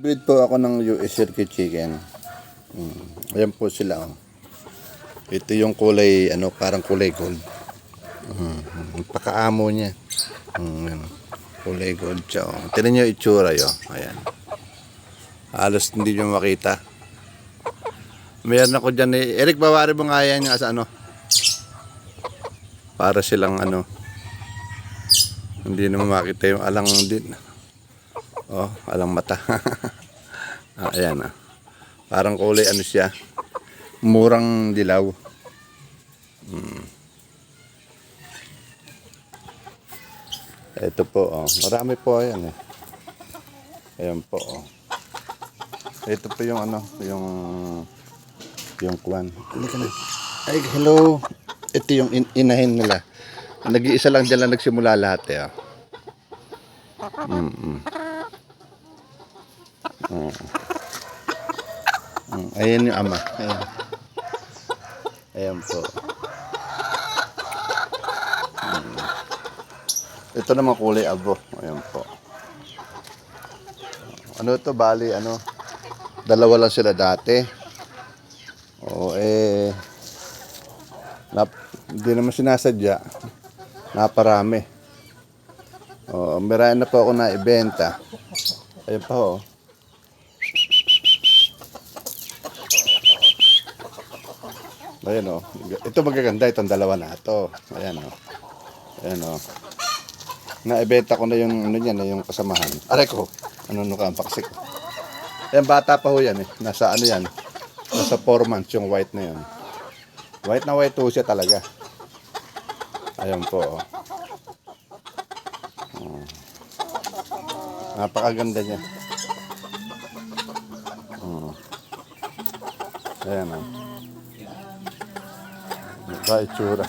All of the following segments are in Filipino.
Breed po ako ng US Turkey Chicken. Ayan po sila. Oh. Ito yung kulay, parang kulay gold. Pakaamo niya. Ano, kulay gold siya. Oh. Tignan nyo itsura yun. Ayan. Halos hindi nyo makita. Mayroon ako dyan Eric, bawari mo nga yan yung para silang hindi naman makita yung alang din. Oh, alang mata. Ayan ah. Parang kulay siya. Murang dilaw. Ito po, oh. Marami po ayan eh. Ayan po, oh. Ito po yung yung kwan. Ay, hello. Ito yung inahin nila. Nag-iisa lang dyan lang nagsimula lahat eh. Ayan yung ama. Ayan. Ayan po. Ito naman kulay abo. Ayan po. Ano to, bali, dalawa lang sila dati. Oo, hindi naman sinasadya. Naparami. Oo, meron na po ako na ibenta. Ayan pa ho. Ayan o. Ito magaganda itong dalawa na ito. Ayan o. Ayan o. Naibenta ko na yung yung kasamahan. Aray ko. Ang paksik. Ayan, bata pa ho yan eh. Nasa yan. Nasa 4 months yung white na yun. White na white ho siya talaga. Ayan po oh. Napakaganda niya. Ayan o. Ba itsura.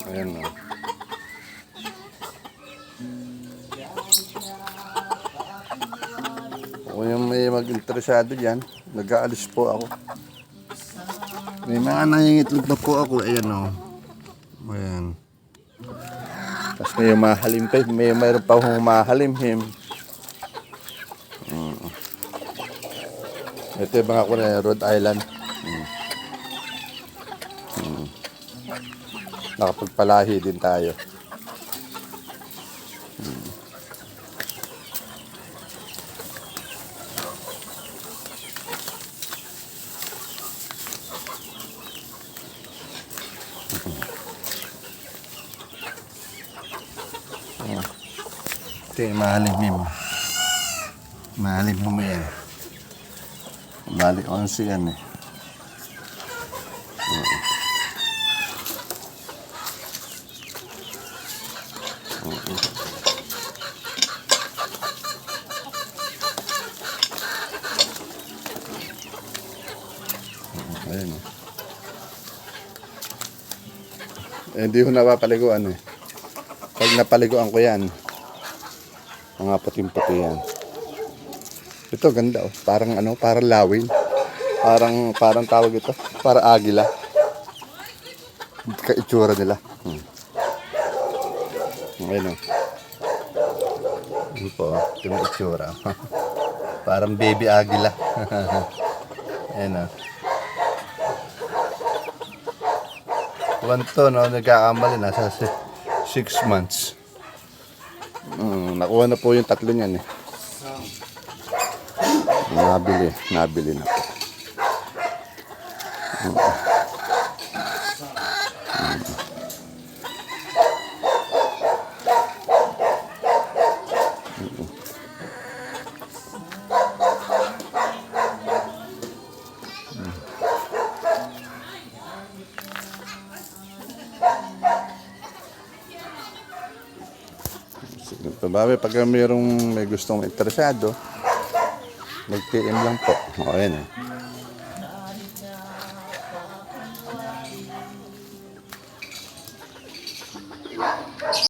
Ayan o. Kung yung may mag-interesado dyan, nag-aalis po ako. May mga nangingitlog na po ako. Ayan o. Ayan. Tapos may mahalim pa. Mayroon pa akong mahalimhim. Ito yung mga kuna Rhode Island. Nakapagpalahi din tayo. Ito yung mahalimhim. Mahalimhim mo yan. Bali 11 yan eh. Ayan eh. Hindi ko napapaliguan eh. Pag napaliguan ko yan, mga puting-puti yan. Ito ganda oh. Parang parang lawin. Parang tawag ito. Para agila. Kaitsura nila. Ayan oh. Ayan po. Ito yung itsura. Parang baby agila. Ayan oh. One to, no? Nagkakamali. Nasa 6 months. Nakuha na po yung tatlo niyan eh. Nabili na po. Babe, pag mayroong may gustong interesado, mag-PM lang po. O, ayan eh.